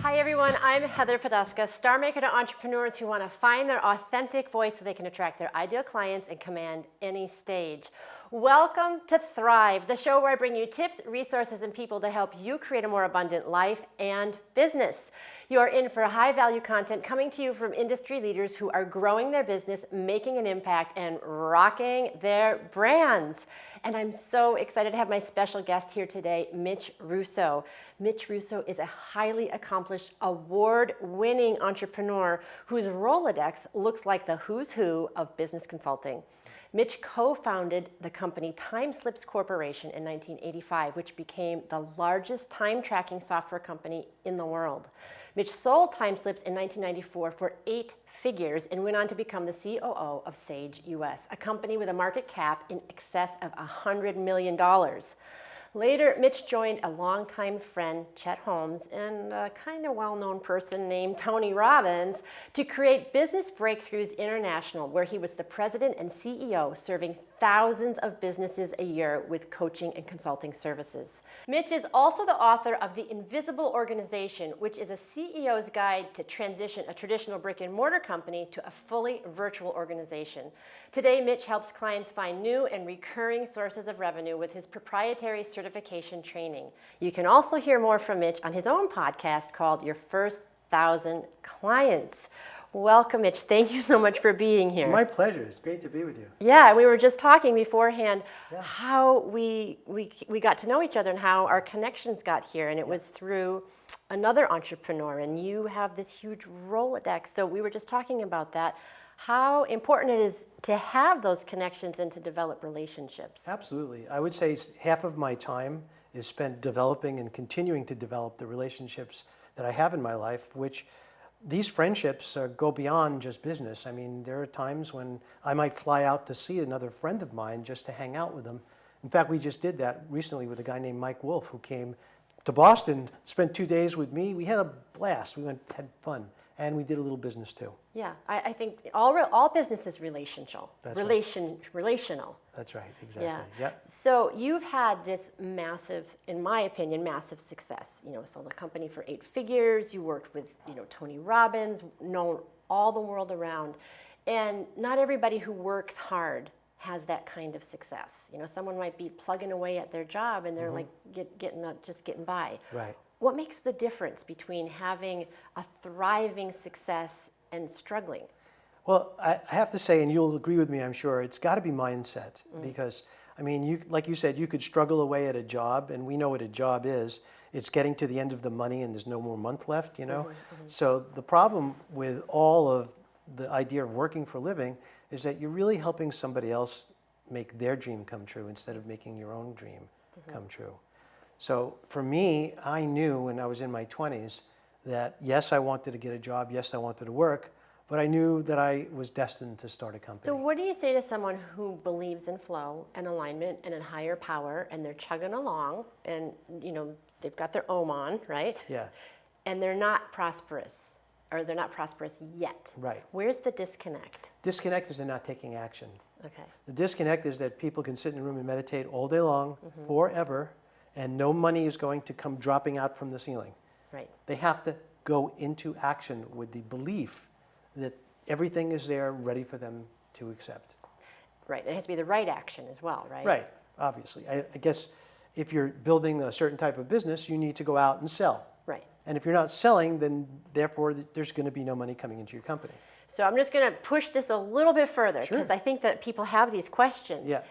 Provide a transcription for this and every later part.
Hi everyone, I'm Heather Poduska, star maker to entrepreneurs who want to find their authentic voice so they can attract their ideal clients and command any stage. Welcome to Thrive, the show where I bring you tips, resources, and people to help you create a more abundant life and business. You are in for high-value content coming to you from industry leaders who are growing their business, making an impact, and rocking their brands. And I'm so excited to have my special guest here today, Mitch Russo. Mitch Russo is a highly accomplished, award-winning entrepreneur whose Rolodex looks like the who's who of business consulting. Mitch co-founded the company Timeslips Corporation in 1985, which became the largest time tracking software company in the world. Mitch sold Timeslips in 1994 for 8 figures and went on to become the COO of Sage US, a company with a market cap in excess of $100 million. Later, Mitch joined a longtime friend, Chet Holmes, and a kind of well-known person named Tony Robbins to create Business Breakthroughs International, where he was the president and CEO, serving thousands of businesses a year with coaching and consulting services. Mitch is also the author of The Invisible Organization, which is a CEO's guide to transition a traditional brick and mortar company to a fully virtual organization. Today, Mitch helps clients find new and recurring sources of revenue with his proprietary certification training. You can also hear more from Mitch on his own podcast called Your First 1,000 Clients. Welcome, Mitch. Thank you so much for being here. My pleasure. It's great to be with you. Yeah, we were just talking beforehand how we got to know each other and how our connections got here, and it was through another entrepreneur, and you have this huge Rolodex. So we were just talking about that, how important it is to have those connections and to develop relationships. Absolutely. I would say half of my time is spent developing and continuing to develop the relationships that I have in my life, which these friendships go beyond just business. I mean, there are times when I might fly out to see another friend of mine just to hang out with them. In fact, we just did that recently with a guy named Mike Wolf who came to Boston, spent 2 days with me. We had a blast. We had fun, and we did a little business too. Yeah, I think all business is relational. That's relational. That's right, exactly. Yeah. Yep. So you've had this massive, in my opinion, massive success. You know, sold a company for 8 figures. You worked with, Tony Robbins, known all the world around. And not everybody who works hard has that kind of success. You know, someone might be plugging away at their job and they're like just getting by. Right. What makes the difference between having a thriving success and struggling? Well, I have to say, and you'll agree with me, I'm sure, it's got to be mindset. Because, I mean, like you said, you could struggle away at a job, and we know what a job is. It's getting to the end of the money and there's no more month left, So the problem with all of the idea of working for a living is that you're really helping somebody else make their dream come true instead of making your own dream come true. So for me, I knew when I was in my 20s that yes, I wanted to get a job, yes, I wanted to work, but I knew that I was destined to start a company. So what do you say to someone who believes in flow and alignment and in higher power, and they're chugging along and, they've got their ohm on, right? Yeah. And they're not prosperous, or they're not prosperous yet. Right. Where's the disconnect? Disconnect is they're not taking action. Okay. The disconnect is that people can sit in a room and meditate all day long, forever, and no money is going to come dropping out from the ceiling. Right. They have to go into action with the belief that everything is there ready for them to accept. Right. It has to be the right action as well, right? Right, obviously. I guess if you're building a certain type of business, you need to go out and sell. Right. And if you're not selling, then therefore there's going to be no money coming into your company. So I'm just going to push this a little bit further because I think that people have these questions. Yeah.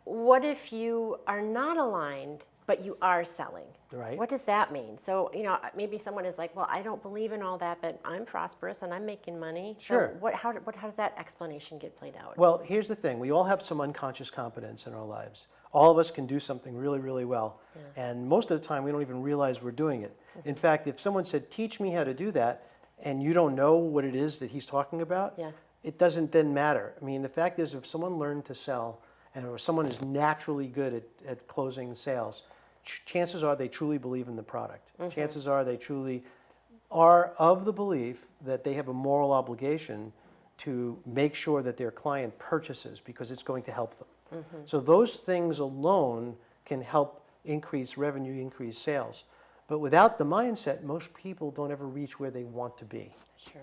What if you are not aligned, but you are selling? Right. What does that mean? So, maybe someone is like, well, I don't believe in all that, but I'm prosperous and I'm making money. Sure. So how does that explanation get played out? Well, here's the thing. We all have some unconscious competence in our lives. All of us can do something really, really well. Yeah. And most of the time, we don't even realize we're doing it. In fact, if someone said, teach me how to do that, and you don't know what it is that he's talking about, it doesn't then matter. I mean, the fact is, if someone learned to sell, or someone is naturally good at closing sales, chances are they truly believe in the product. Chances are they truly are of the belief that they have a moral obligation to make sure that their client purchases because it's going to help them. So those things alone can help increase revenue, increase sales. But without the mindset, most people don't ever reach where they want to be. Sure.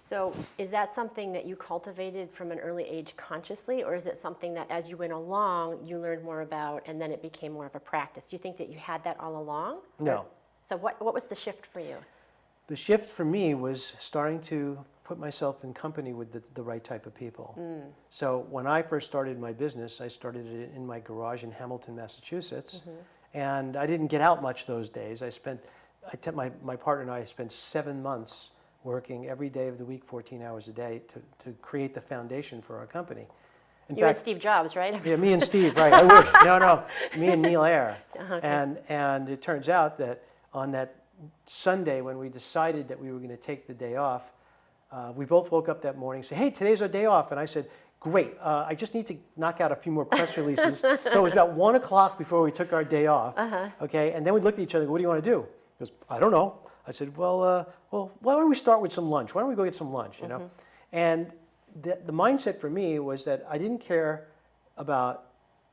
So is that something that you cultivated from an early age consciously, or is it something that as you went along, you learned more about and then it became more of a practice? Do you think that you had that all along? No. So what was the shift for you? The shift for me was starting to put myself in company with the right type of people. So when I first started my business, I started it in my garage in Hamilton, Massachusetts. And I didn't get out much those days. My partner and I spent 7 months working every day of the week, 14 hours a day to create the foundation for our company. In You and fact, Steve Jobs, right? yeah, me and Steve, right. I wish. No, me and Neil Ayer. Okay. And it turns out that on that Sunday when we decided that we were going to take the day off, we both woke up that morning and said, hey, today's our day off. And I said, great, I just need to knock out a few more press releases. So it was about 1 o'clock before we took our day off. Okay, and then we looked at each other and go, what do you want to do? He goes, I don't know. I said, well, why don't we start with some lunch? Why don't we go get some lunch, you know? And the mindset for me was that I didn't care about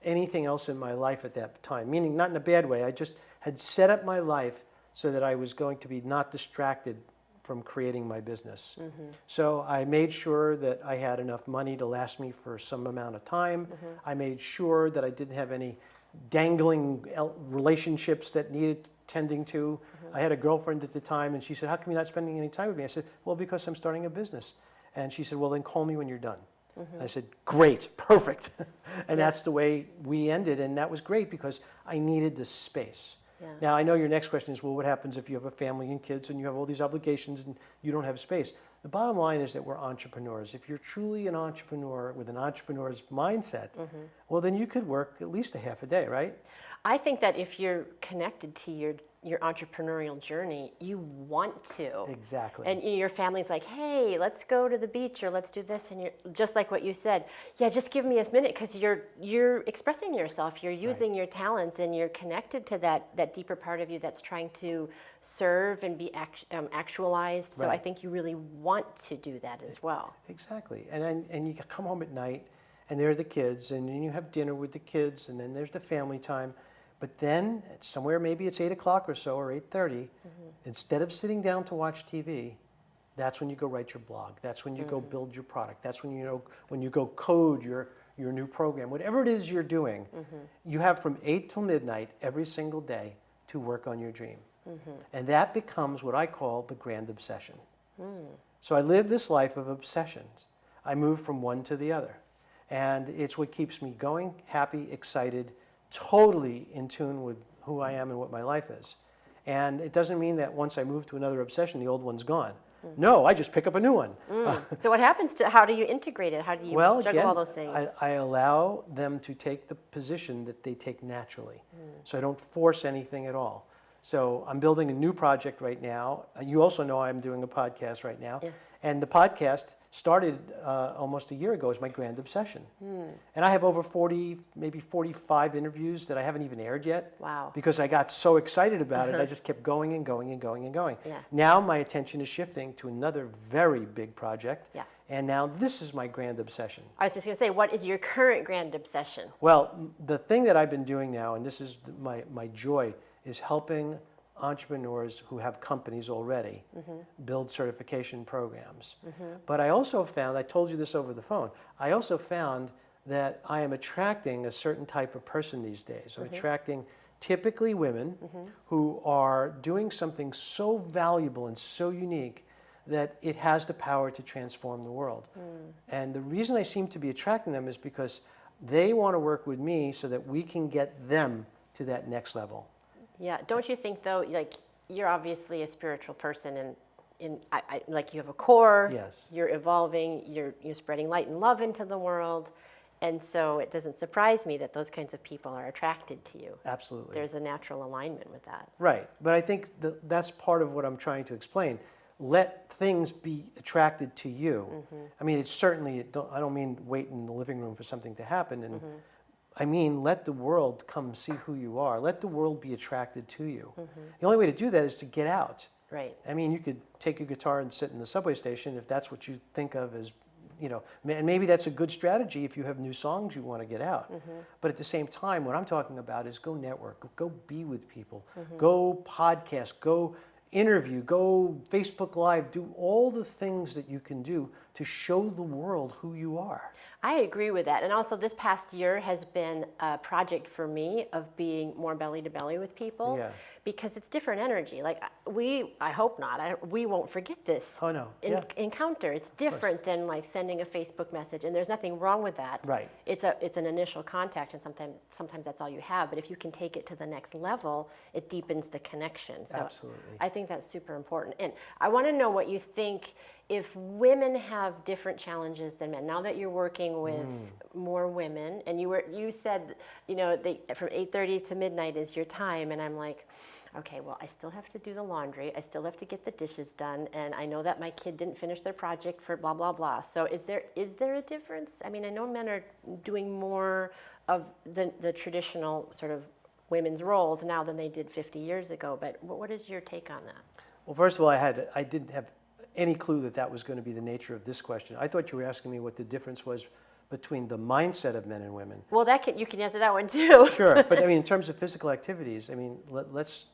anything else in my life at that time, meaning not in a bad way. I just had set up my life so that I was going to be not distracted from creating my business. So I made sure that I had enough money to last me for some amount of time. I made sure that I didn't have any dangling relationships that needed tending to. I had a girlfriend at the time, and she said, how come you're not spending any time with me? I said, well, because I'm starting a business. And she said, well, then call me when you're done. And I said, great, perfect. And that's the way we ended, and that was great because I needed the space. Now, I know your next question is, well, what happens if you have a family and kids and you have all these obligations and you don't have space? The bottom line is that we're entrepreneurs. If you're truly an entrepreneur with an entrepreneur's mindset, well, then you could work at least a half a day, right? I think that if you're connected to your entrepreneurial journey, you want to. Exactly. And your family's like, hey, let's go to the beach or let's do this. And you're just like what you said, yeah, just give me a minute, because you're expressing yourself, you're using your talents, and you're connected to that deeper part of you that's trying to serve and be actualized. So I think you really want to do that as well. Exactly. And you come home at night, and there are the kids, and then you have dinner with the kids, and then there's the family time. But then, somewhere, maybe it's 8 o'clock or so, or 8:30, instead of sitting down to watch TV, that's when you go write your blog. That's when you go build your product. That's when you go code your new program. Whatever it is you're doing, you have from 8 till midnight every single day to work on your dream. And that becomes what I call the grand obsession. So I live this life of obsessions. I move from one to the other. And it's what keeps me going, happy, excited, totally in tune with who I am and what my life is. And it doesn't mean that once I move to another obsession, the old one's gone. No, I just pick up a new one. So what happens how do you integrate it? How do you juggle all those things? I allow them to take the position that they take naturally. So I don't force anything at all. So I'm building a new project right now. You also know I'm doing a podcast right now. And the podcast started almost a year ago as my grand obsession. And I have over 40, maybe 45 interviews that I haven't even aired yet. Wow. Because I got so excited about it, I just kept going and going and going and going. Now my attention is shifting to another very big project. And now this is my grand obsession. I was just going to say, what is your current grand obsession? Well, the thing that I've been doing now, and this is my joy, is helping entrepreneurs who have companies already build certification programs. But I also found, I told you this over the phone, I also found that I am attracting a certain type of person these days. I'm attracting typically women who are doing something so valuable and so unique that it has the power to transform the world. And the reason I seem to be attracting them is because they want to work with me so that we can get them to that next level. Yeah, don't you think though, like you're obviously a spiritual person, and like you have a core, you're evolving, you're spreading light and love into the world, and so it doesn't surprise me that those kinds of people are attracted to you. Absolutely. There's a natural alignment with that. Right, but I think that's part of what I'm trying to explain. Let things be attracted to you. I mean, it's certainly, I don't mean wait in the living room for something to happen, and I mean, let the world come see who you are. Let the world be attracted to you. The only way to do that is to get out. Right. I mean, you could take your guitar and sit in the subway station if that's what you think of as and maybe that's a good strategy if you have new songs you want to get out. But at the same time, what I'm talking about is go network, go be with people, go podcast, go interview, go Facebook Live, do all the things that you can do to show the world who you are. I agree with that. And also this past year has been a project for me of being more belly to belly with people because it's different energy. Like I hope not, we won't forget this encounter. It's different than like sending a Facebook message, and there's nothing wrong with that. Right. It's an initial contact, and sometimes that's all you have. But if you can take it to the next level, it deepens the connection. So Absolutely. I think that's super important. And I want to know what you think if women have different challenges than men. Now that you're working with more women, and you said, from 8:30 to midnight is your time, and I'm like, okay, well, I still have to do the laundry, I still have to get the dishes done, and I know that my kid didn't finish their project for blah, blah, blah. So is there a difference? I mean, I know men are doing more of the traditional sort of women's roles now than they did 50 years ago, but what is your take on that? Well, first of all, I didn't have any clue that was going to be the nature of this question. I thought you were asking me what the difference was between the mindset of men and women. Well, you can answer that one too. Sure, but I mean, in terms of physical activities, I mean, let's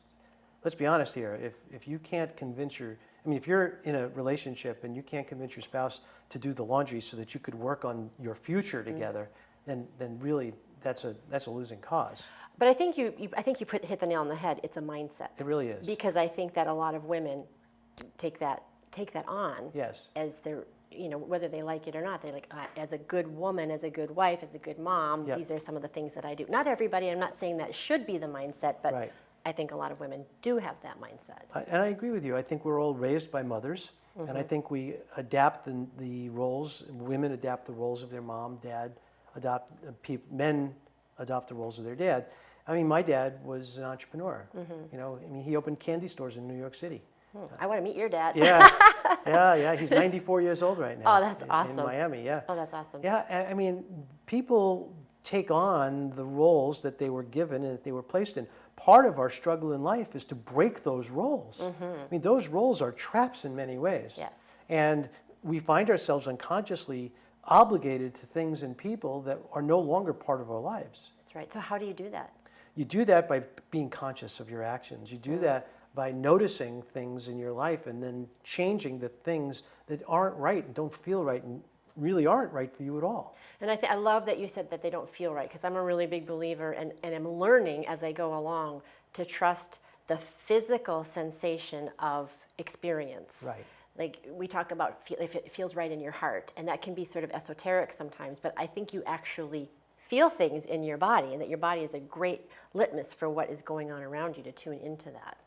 be honest here. If you can't convince if you're in a relationship and you can't convince your spouse to do the laundry so that you could work on your future together, then really that's a losing cause. But I think you hit the nail on the head. It's a mindset. It really is. Because I think that a lot of women take that on as their, whether they like it or not. They're like, as a good woman, as a good wife, as a good mom, these are some of the things that I do. Not everybody, I'm not saying that should be the mindset, but I think a lot of women do have that mindset. And I agree with you. I think we're all raised by mothers, and I think we adapt the roles. Women adapt the roles of their mom, dad, men adopt the roles of their dad. I mean, my dad was an entrepreneur. He opened candy stores in New York City. I want to meet your dad. Yeah. He's 94 years old right now. Oh, that's awesome. In Miami, yeah. Oh, that's awesome. Yeah, I mean, people take on the roles that they were given and that they were placed in. Part of our struggle in life is to break those roles. I mean, those roles are traps in many ways. Yes. And we find ourselves unconsciously obligated to things and people that are no longer part of our lives. That's right. So how do you do that? You do that by being conscious of your actions. You do that by noticing things in your life and then changing the things that aren't right and don't feel right and really aren't right for you at all. And I love that you said that they don't feel right, because I'm a really big believer and I'm learning as I go along to trust the physical sensation of experience. Right. Like we talk about if it feels right in your heart, and that can be sort of esoteric sometimes, but I think you actually feel things in your body, and that your body is a great litmus for what is going on around you to tune into that.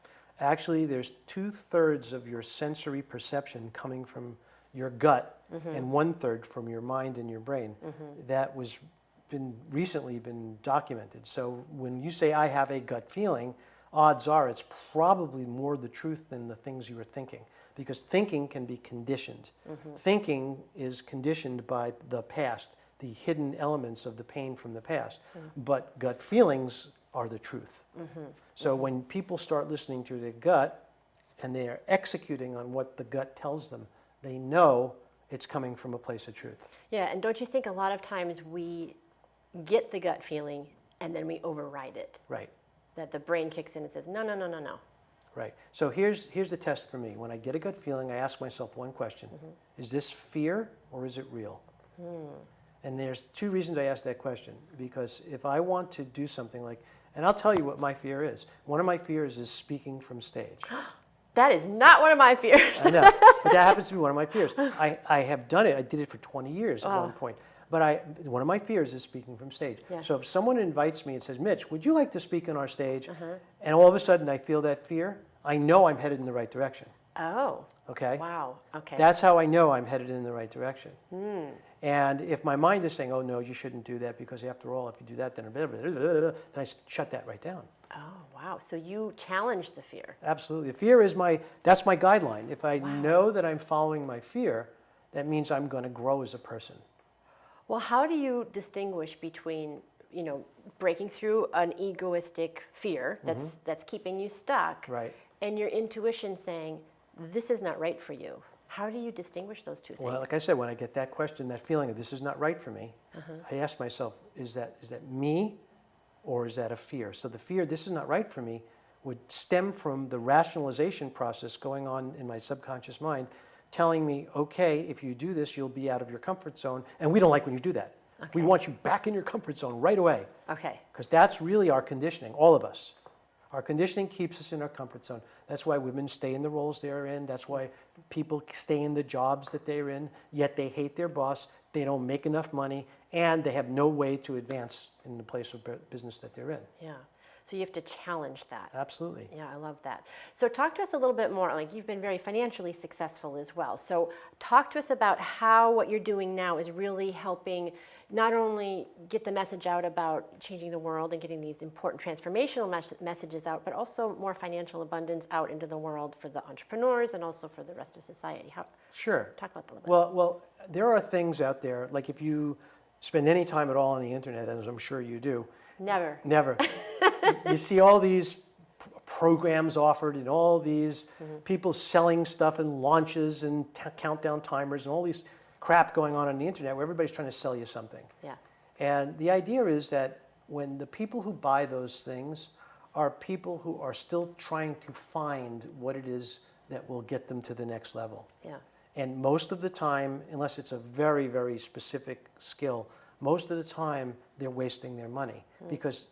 Actually, there's 2/3 of your sensory perception coming from your gut and 1/3 from your mind and your brain. That was recently been documented. So when you say I have a gut feeling, odds are it's probably more the truth than the things you were thinking, because thinking can be conditioned. Thinking is conditioned by the past, the hidden elements of the pain from the past, but gut feelings are the truth. So when people start listening to their gut and they are executing on what the gut tells them, they know it's coming from a place of truth. Yeah, and don't you think a lot of times we get the gut feeling and then we override it? Right. That the brain kicks in and says, no. Right. So here's the test for me. When I get a gut feeling, I ask myself one question. Is this fear or is it real? And there's two reasons I ask that question. Because if I want to do something like, and I'll tell you what my fear is. One of my fears is speaking from stage. That is not one of my fears. I know, but that happens to be one of my fears. I have done it. I did it for 20 years at one point. But one of my fears is speaking from stage. Yeah. So if someone invites me and says, Mitch, would you like to speak on our stage? And all of a sudden I feel that fear, I know I'm headed in the right direction. Oh. Okay? Wow. Okay. That's how I know I'm headed in the right direction. And if my mind is saying, oh, no, you shouldn't do that because after all, if you do that, then I shut that right down. Oh, wow. So you challenge the fear. Absolutely. The fear is that's my guideline. If I know that I'm following my fear, that means I'm going to grow as a person. Well, how do you distinguish between, breaking through an egoistic fear that's keeping you stuck, right, and your intuition saying, this is not right for you? How do you distinguish those two things? Well, like I said, when I get that question, that feeling of this is not right for me, I ask myself, is that me or is that a fear? So the fear, this is not right for me, would stem from the rationalization process going on in my subconscious mind, telling me, okay, if you do this, you'll be out of your comfort zone, and we don't like when you do that. Okay. We want you back in your comfort zone right away. Okay. Because that's really our conditioning, all of us. Our conditioning keeps us in our comfort zone. That's why women stay in the roles they're in. That's why people stay in the jobs that they're in, yet they hate their boss, they don't make enough money, and they have no way to advance in the place of business that they're in. Yeah. So you have to challenge that. Absolutely. Yeah, I love that. So talk to us a little bit more, like you've been very financially successful as well. So talk to us about how what you're doing now is really helping not only get the message out about changing the world and getting these important transformational messages out, but also more financial abundance out into the world for the entrepreneurs and also for the rest of society. Sure. Talk about that a little bit. Well, there are things out there, like if you spend any time at all on the internet, as I'm sure you do. Never. You see all these programs offered and all these people selling stuff and launches and countdown timers and all these crap going on the internet where everybody's trying to sell you something. Yeah. And the idea is that when the people who buy those things are people who are still trying to find what it is that will get them to the next level. Yeah. And most of the time, unless it's a very, very specific skill, most of the time they're wasting their money because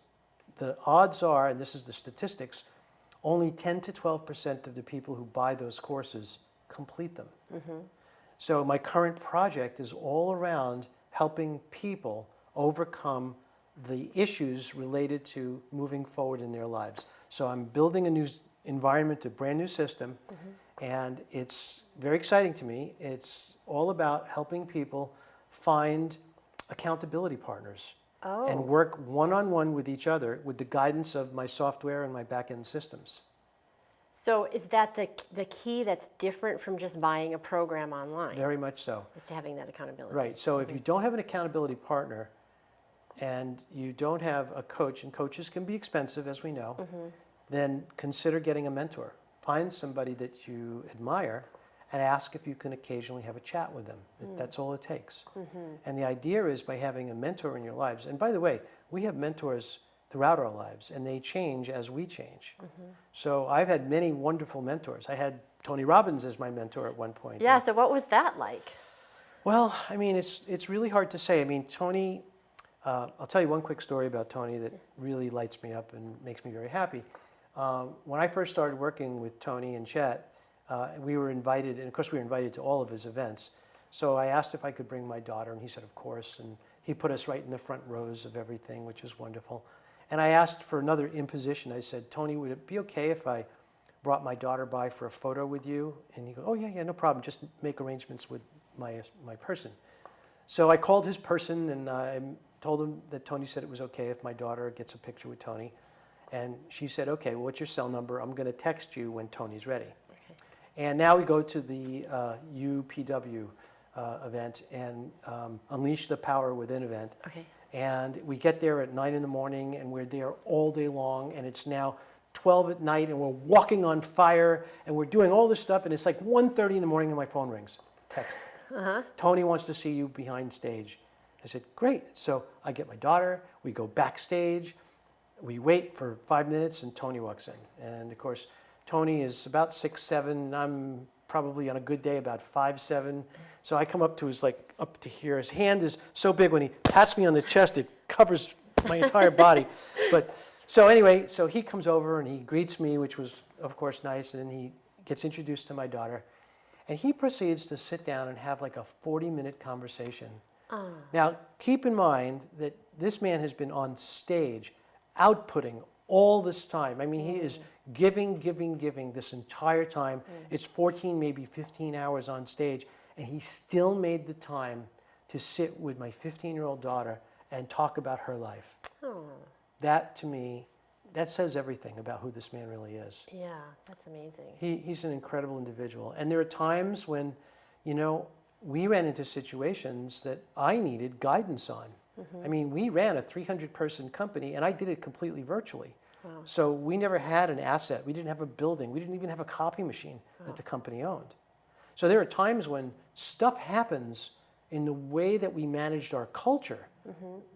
the odds are, and this is the statistics, only 10 to 12% of the people who buy those courses complete them. So my current project is all around helping people overcome the issues related to moving forward in their lives. So I'm building a new environment, a brand new system, and it's very exciting to me. It's all about helping people find accountability partners and work one-on-one with each other with the guidance of my software and my back-end systems. So is that the key that's different from just buying a program online? Very much so. Is to having that accountability. Right. So if you don't have an accountability partner and you don't have a coach, and coaches can be expensive, as we know, then consider getting a mentor. Find somebody that you admire and ask if you can occasionally have a chat with them. That's all it takes. And the idea is by having a mentor in your lives, and by the way, we have mentors throughout our lives, and they change as we change. So I've had many wonderful mentors. I had Tony Robbins as my mentor at one point. Yeah, so what was that like? Well, I mean, it's really hard to say. I mean, Tony, I'll tell you one quick story about Tony that really lights me up and makes me very happy. When I first started working with Tony and Chet, we were invited, and of course we were invited to all of his events. So I asked if I could bring my daughter, and he said, of course, and he put us right in the front rows of everything, which is wonderful. And I asked for another imposition. I said, Tony, would it be okay if I brought my daughter by for a photo with you? And he goes, oh, yeah, no problem. Just make arrangements with my person. So I called his person, and I told him that Tony said it was okay if my daughter gets a picture with Tony. And she said, okay, well, what's your cell number? I'm going to text you when Tony's ready. Okay. And now we go to the UPW event and Unleash the Power Within event. Okay. And we get there at 9 in the morning, and we're there all day long, and it's now 12 at night, and we're walking on fire, and we're doing all this stuff, and it's like 1:30 in the morning, and my phone rings. Text. Tony wants to see you behind stage. I said, great. So I get my daughter, we go backstage, we wait for 5 minutes, and Tony walks in. And of course, Tony is about 6'7", I'm probably on a good day about 5'7". So I come up to his, like, up to here. His hand is so big when he pats me on the chest, it covers my entire body. But so anyway, so he comes over and he greets me, which was, of course, nice. And then he gets introduced to my daughter. And he proceeds to sit down and have like a 40-minute conversation. Now, keep in mind that this man has been on stage outputting all this time. I mean, he is giving this entire time. It's 14, maybe 15 hours on stage, and he still made the time to sit with my 15-year-old daughter and talk about her life. That, to me, that says everything about who this man really is. Yeah, that's amazing. He's an incredible individual. And there are times when, you know, we ran into situations that I needed guidance on. I mean, we ran a 300-person company, and I did it completely virtually. Wow. So we never had an asset. We didn't have a building. We didn't even have a copy machine that the company owned. So there are times when stuff happens in the way that we managed our culture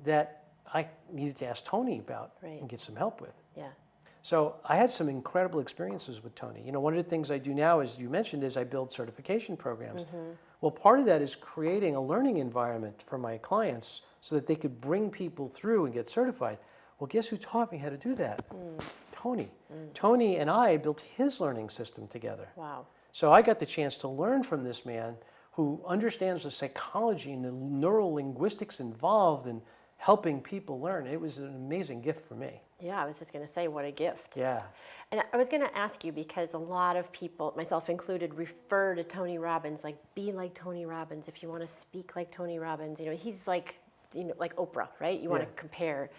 that I needed to ask Tony about Right. and get some help with. Yeah. So I had some incredible experiences with Tony. You know, one of the things I do now, as you mentioned, is I build certification programs. Well, part of that is creating a learning environment for my clients so that they could bring people through and get certified. Well, guess who taught me how to do that? Tony. Tony and I built his learning system together. Wow. So I got the chance to learn from this man who understands the psychology and the neural linguistics involved in helping people learn. It was an amazing gift for me. Yeah, I was just going to say, what a gift. Yeah. And I was going to ask you, because a lot of people, myself included, refer to Tony Robbins, like, be like Tony Robbins if you want to speak like Tony Robbins. You know, he's like, you know, like Oprah, right? You want to compare.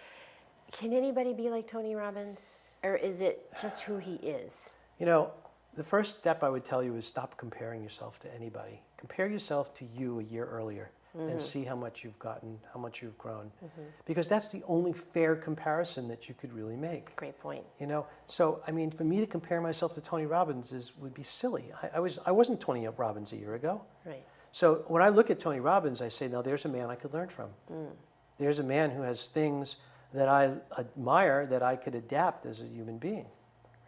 Can anybody be like Tony Robbins? Or is it just who he is? You know, the first step I would tell you is stop comparing yourself to anybody. Compare yourself to you a year earlier and see how much you've gotten, how much you've grown. Because that's the only fair comparison that you could really make. Great point. You know, so I mean, for me to compare myself to Tony Robbins would be silly. I wasn't Tony Robbins a year ago. Right. So when I look at Tony Robbins, I say, now there's a man I could learn from. There's a man who has things that I admire that I could adapt as a human being.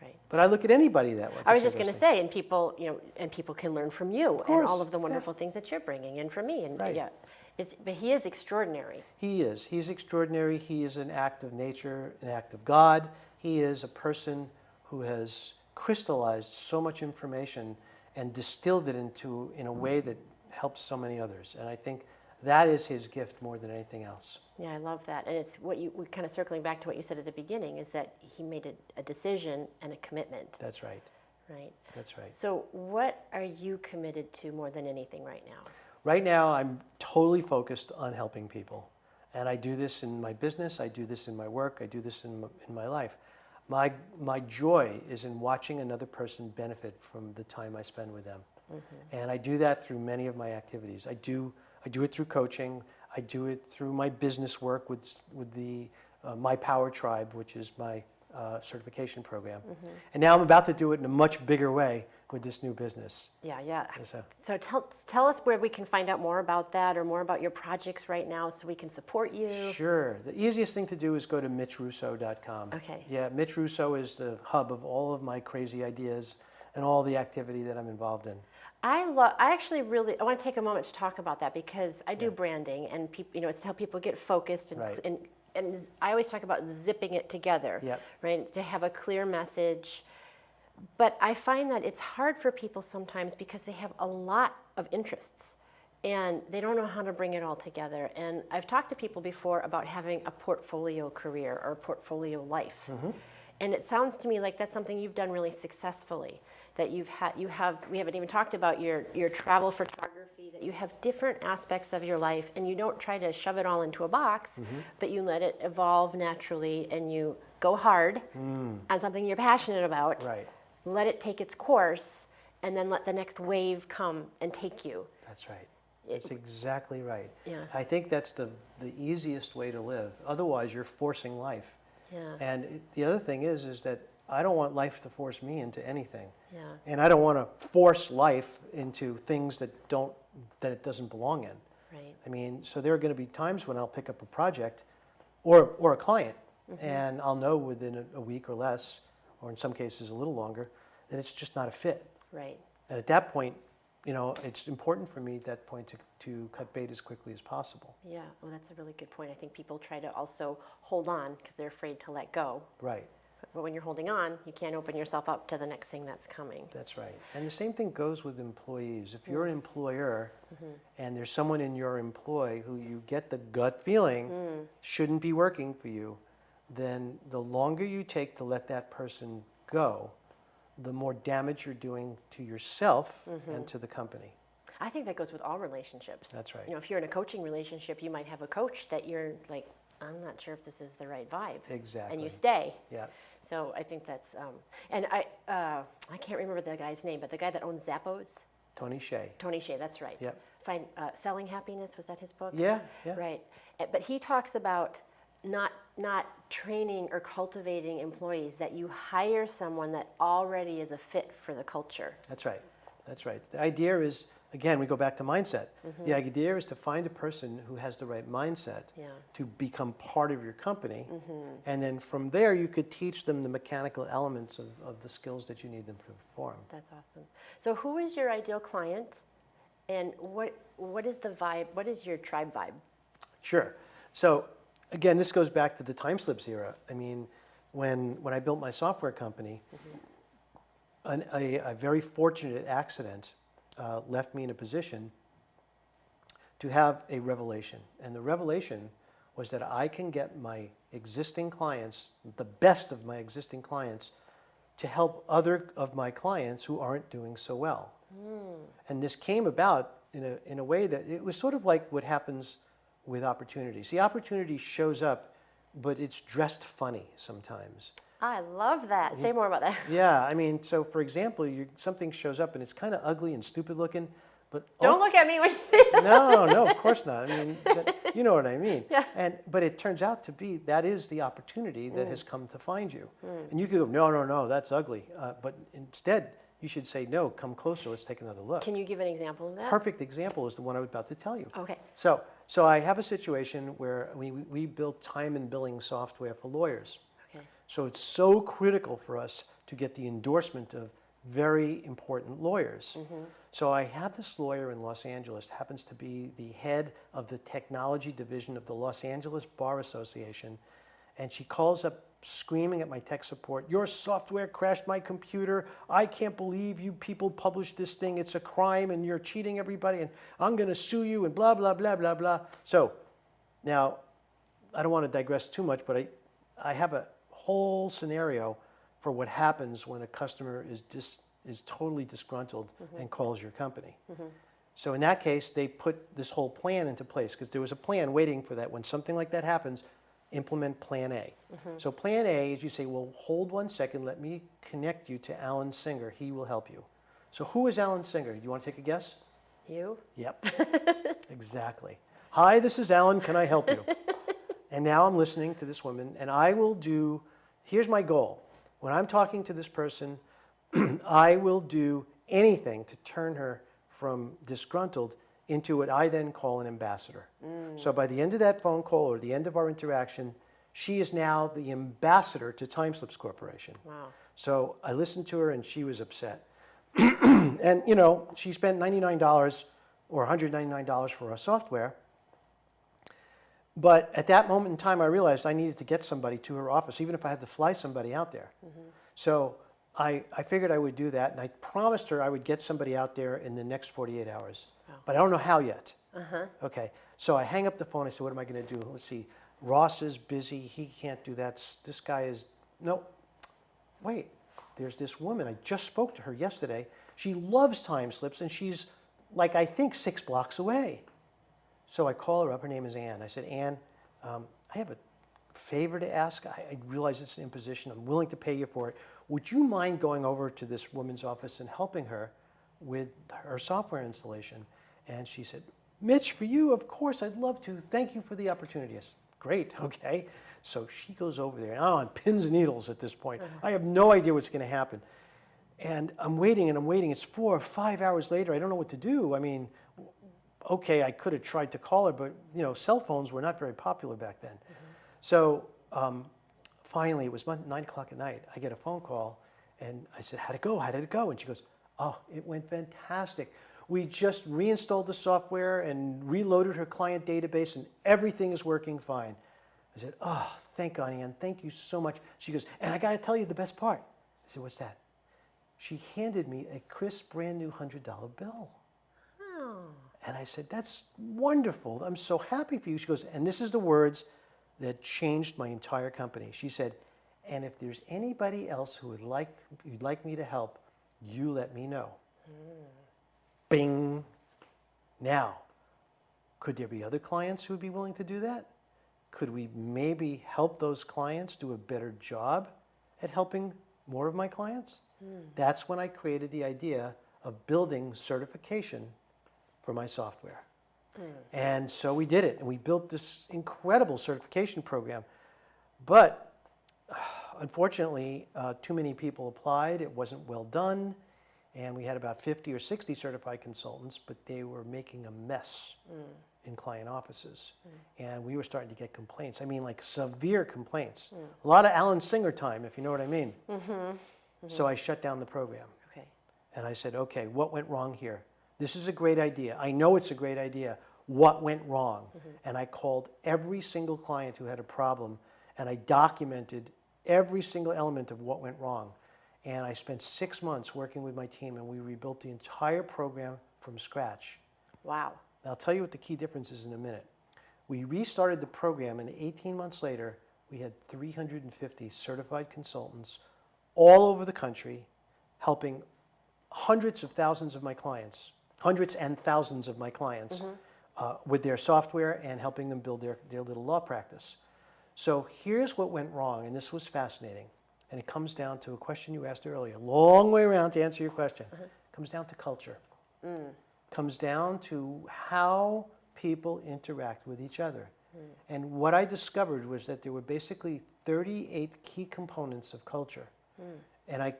Right. But I look at anybody that way. I was just going to say, and people, you know, and people can learn from you and all of the wonderful things that you're bringing in from me. And yeah, but he is extraordinary. He is. He's extraordinary. He is an act of nature, an act of God. He is a person who has crystallized so much information and distilled it in a way that helps so many others. And I think that is his gift more than anything else. Yeah, I love that. And it's what we're kind of circling back to what you said at the beginning, is that he made a decision and a commitment. That's right. Right. That's right. So what are you committed to more than anything right now? Right now, I'm totally focused on helping people. And I do this in my business, I do this in my work, I do this in my life. My joy is in watching another person benefit from the time I spend with them. And I do that through many of my activities. I do it through coaching. I do it through my business work with the My Power Tribe, which is my certification program. And now I'm about to do it in a much bigger way with this new business. Yeah. So tell us where we can find out more about that, or more about your projects right now, so we can support you. Sure. The easiest thing to do is go to MitchRusso.com. Okay. Yeah, Mitch Russo is the hub of all of my crazy ideas and all the activity that I'm involved in. I actually really, I want to take a moment to talk about that, because I do branding, and people, you know, it's to help people get focused, and and I always talk about zipping it together, right? To have a clear message. But I find that it's hard for people sometimes because they have a lot of interests and they don't know how to bring it all together. And I've talked to people before about having a portfolio career or a portfolio life. And it sounds to me like that's something you've done really successfully. That we haven't even talked about your travel photography, that you have different aspects of your life, and you don't try to shove it all into a box, but you let it evolve naturally, and you go hard on something you're passionate about, let it take its course, and then let the next wave come and take you. That's right. That's exactly right. Yeah. I think that's the easiest way to live. Otherwise, you're forcing life. Yeah. And the other thing is that I don't want life to force me into anything. Yeah. And I don't want to force life into things that it doesn't belong in. Right. I mean, so there are going to be times when I'll pick up a project or a client, and I'll know within a week or less, or in some cases a little longer, that it's just not a fit. Right. And at that point, you know, it's important for me at that point to cut bait as quickly as possible. Yeah, well, that's a really good point. I think people try to also hold on because they're afraid to let go. Right. But when you're holding on, you can't open yourself up to the next thing that's coming. That's right. And the same thing goes with employees. If you're an employer and there's someone in your employ who you get the gut feeling shouldn't be working for you, then the longer you take to let that person go, the more damage you're doing to yourself and to the company. I think that goes with all relationships. That's right. You know, if you're in a coaching relationship, you might have a coach that you're like, I'm not sure if this is the right vibe. Exactly. And you stay. Yeah. So I think that's, and I can't remember the guy's name, but the guy that owns Zappos. Tony Hsieh. Tony Hsieh, that's right. Yep. Selling Happiness, was that his book? Yeah. Right. But he talks about not training or cultivating employees, that you hire someone that already is a fit for the culture. That's right. That's right. The idea is, again, we go back to mindset. The idea is to find a person who has the right mindset to become part of your company. And then from there, you could teach them the mechanical elements of the skills that you need them to perform. That's awesome. So who is your ideal client, and what is the vibe? What is your tribe vibe? Sure. So again, this goes back to the Timeslips era. I mean, when I built my software company, a very fortunate accident left me in a position to have a revelation. And the revelation was that I can get my existing clients, the best of my existing clients, to help other of my clients who aren't doing so well. And this came about in a way that it was sort of like what happens with opportunity. See, opportunity shows up, but it's dressed funny sometimes. I love that. Say more about that. Yeah, I mean, so for example, something shows up and it's kind of ugly and stupid looking, but Don't look at me when you say that. no, of course not. I mean, you know what I mean. Yeah. But it turns out to be that is the opportunity that has come to find you. And you could go, no, that's ugly. But instead, you should say, no, come closer. Let's take another look. Can you give an example of that? Perfect example is the one I was about to tell you. Okay. So I have a situation where we built time and billing software for lawyers. Okay. So it's so critical for us to get the endorsement of very important lawyers. So I have this lawyer in Los Angeles, happens to be the head of the technology division of the Los Angeles Bar Association, and she calls up screaming at my tech support, your software crashed my computer, I can't believe you people published this thing, it's a crime and you're cheating everybody and I'm going to sue you and blah, blah, blah, blah, blah. So now, I don't want to digress too much, but I have a whole scenario for what happens when a customer is totally disgruntled and calls your company. So in that case, they put this whole plan into place because there was a plan waiting for that. When something like that happens, implement plan A. So plan A is you say, well, hold 1 second, let me connect you to Alan Singer. He will help you. So who is Alan Singer? Do you want to take a guess? You? Yep, exactly. Hi, this is Alan, can I help you? And now I'm listening to this woman, and I will do, here's my goal. When I'm talking to this person, I will do anything to turn her from disgruntled into what I then call an ambassador. So by the end of that phone call or the end of our interaction, she is now the ambassador to Timeslips Corporation. Wow. So I listened to her and she was upset. And you know, she spent $99 or $199 for our software. But at that moment in time, I realized I needed to get somebody to her office, even if I had to fly somebody out there. So I figured I would do that, and I promised her I would get somebody out there in the next 48 hours. Wow. But I don't know how yet. Okay, so I hang up the phone. I said, what am I going to do? Let's see. Ross is busy. He can't do that. This guy is, no. Wait, there's this woman. I just spoke to her yesterday. She loves Timeslips, and she's like, I think 6 blocks away. So I call her up. Her name is Ann. I said, Ann, I have a favor to ask. I realize it's an imposition. I'm willing to pay you for it. Would you mind going over to this woman's office and helping her with her software installation? And she said, Mitch, for you, of course, I'd love to. Thank you for the opportunity. I said, great, okay. So she goes over there. I'm on pins and needles at this point. I have no idea what's going to happen. And I'm waiting and I'm waiting. It's 4 or 5 hours later. I don't know what to do. I mean, okay, I could have tried to call her, but you know, cell phones were not very popular back then. So finally, it was 9 o'clock at night. I get a phone call, and I said, how'd it go? How did it go? And she goes, oh, it went fantastic. We just reinstalled the software and reloaded her client database, and everything is working fine. I said, oh, thank God, Ann. Thank you so much. She goes, and I got to tell you the best part. I said, what's that? She handed me a crisp, brand new $100 bill. Oh. And I said, that's wonderful. I'm so happy for you. She goes, and this is the words that changed my entire company. She said, and if there's anybody else who you'd like me to help, you let me know. Bing. Now, could there be other clients who would be willing to do that? Could we maybe help those clients do a better job at helping more of my clients? That's when I created the idea of building certification for my software. And so we did it, and we built this incredible certification program. But unfortunately, too many people applied. It wasn't well done. And we had about 50 or 60 certified consultants, but they were making a mess in client offices. And we were starting to get complaints. I mean, like severe complaints. A lot of Alan Singer time, if you know what I mean. So I shut down the program. Okay. And I said, okay, what went wrong here? This is a great idea. I know it's a great idea. What went wrong? And I called every single client who had a problem, and I documented every single element of what went wrong. And I spent 6 months working with my team, and we rebuilt the entire program from scratch. Wow. And I'll tell you what the key difference is in a minute. We restarted the program, and 18 months later, we had 350 certified consultants all over the country, helping hundreds and thousands of my clients with their software and helping them build their little law practice. So here's what went wrong, and this was fascinating. And it comes down to a question you asked earlier. Long way around to answer your question. It comes down to culture. Comes down to how people interact with each other. And what I discovered was that there were basically 38 key components of culture. And I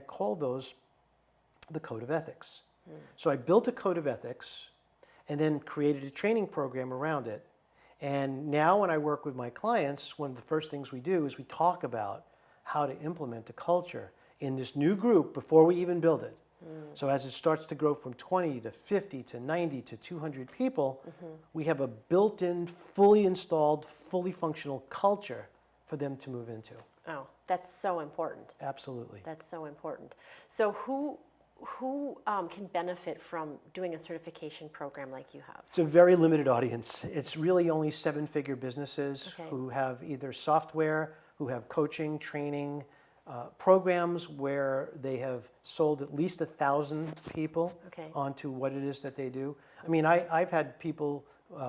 call those the code of ethics. So I built a code of ethics and then created a training program around it. And now when I work with my clients, one of the first things we do is we talk about how to implement a culture in this new group before we even build it. So as it starts to grow from 20 to 50 to 90 to 200 people, we have a built-in, fully installed, fully functional culture for them to move into. Oh, that's so important. Absolutely. That's so important. So who can benefit from doing a certification program like you have? It's a very limited audience. It's really only 7-figure businesses Okay. who have either software, who have coaching, training, programs where they have sold at least 1,000 people Okay. onto what it is that they do. I mean, I've had people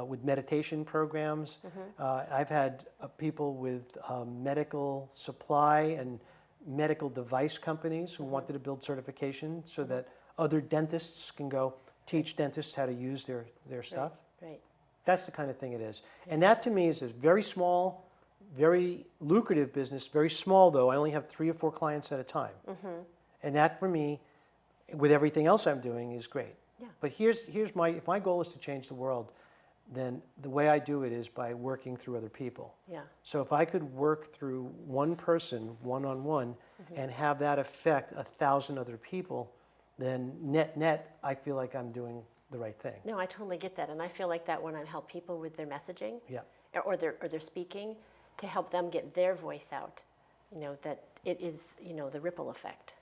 with meditation programs. I've had people with medical supply and medical device companies who wanted to build certification so that other dentists can go teach dentists how to use their stuff. Right. That's the kind of thing it is. And that to me is a very small, very lucrative business. Very small though. I only have 3 or 4 clients at a time. And that for me, with everything else I'm doing, is great. Yeah. But if my goal is to change the world, then the way I do it is by working through other people. Yeah. So if I could work through one person, one-on-one, and have that affect 1,000 other people, then net, I feel like I'm doing the right thing. No, I totally get that, and I feel like that when I help people with their messaging, Yeah. or their speaking, to help them get their voice out, that it is, the ripple effect.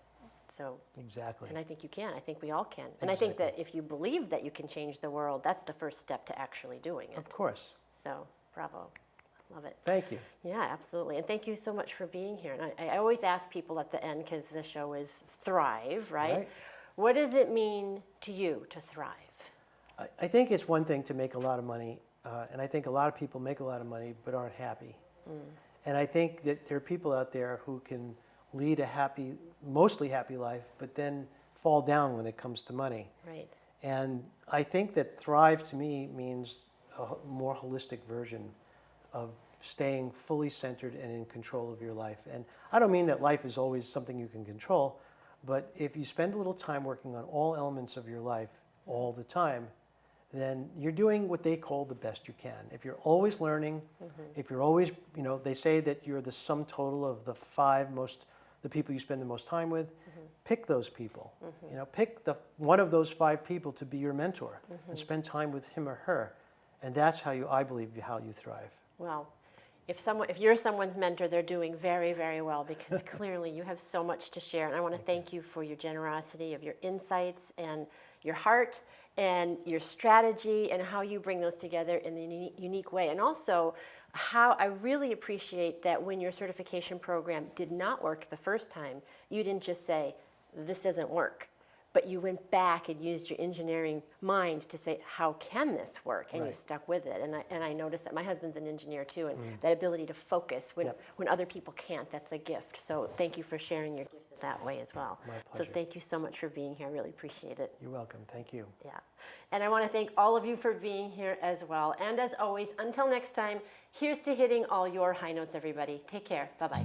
So, Exactly. and I think you can. I think we all can. And I think that if you believe that you can change the world, that's the first step to actually doing it. Of course. So, bravo. Love it. Thank you. Yeah, absolutely. And thank you so much for being here. And I always ask people at the end, because the show is Thrive, right? What does it mean to you to thrive? I think it's one thing to make a lot of money, and I think a lot of people make a lot of money but aren't happy. And I think that there are people out there who can lead a happy, mostly happy life, but then fall down when it comes to money. Right. And I think that thrive to me means a more holistic version of staying fully centered and in control of your life. And I don't mean that life is always something you can control, but if you spend a little time working on all elements of your life all the time, then you're doing what they call the best you can. If you're always learning, if you're always, they say that you're the sum total of the people you spend the most time with, pick those people. Pick one of those 5 people to be your mentor and spend time with him or her. And that's I believe how you thrive. Well, if you're someone's mentor, they're doing very, very well, because clearly you have so much to share. And I want to thank you for your generosity of your insights and your heart and your strategy and how you bring those together in a unique way. And also how I really appreciate that when your certification program did not work the first time, you didn't just say, this doesn't work. But you went back and used your engineering mind to say, how can this work? And you stuck with it. And I noticed that my husband's an engineer too, and that ability to focus when other people can't, that's a gift. So thank you for sharing your gifts that way as well. My pleasure. So thank you so much for being here. I really appreciate it. You're welcome. Thank you. Yeah. And I want to thank all of you for being here as well. And as always, until next time, here's to hitting all your high notes, everybody. Take care. Bye-bye.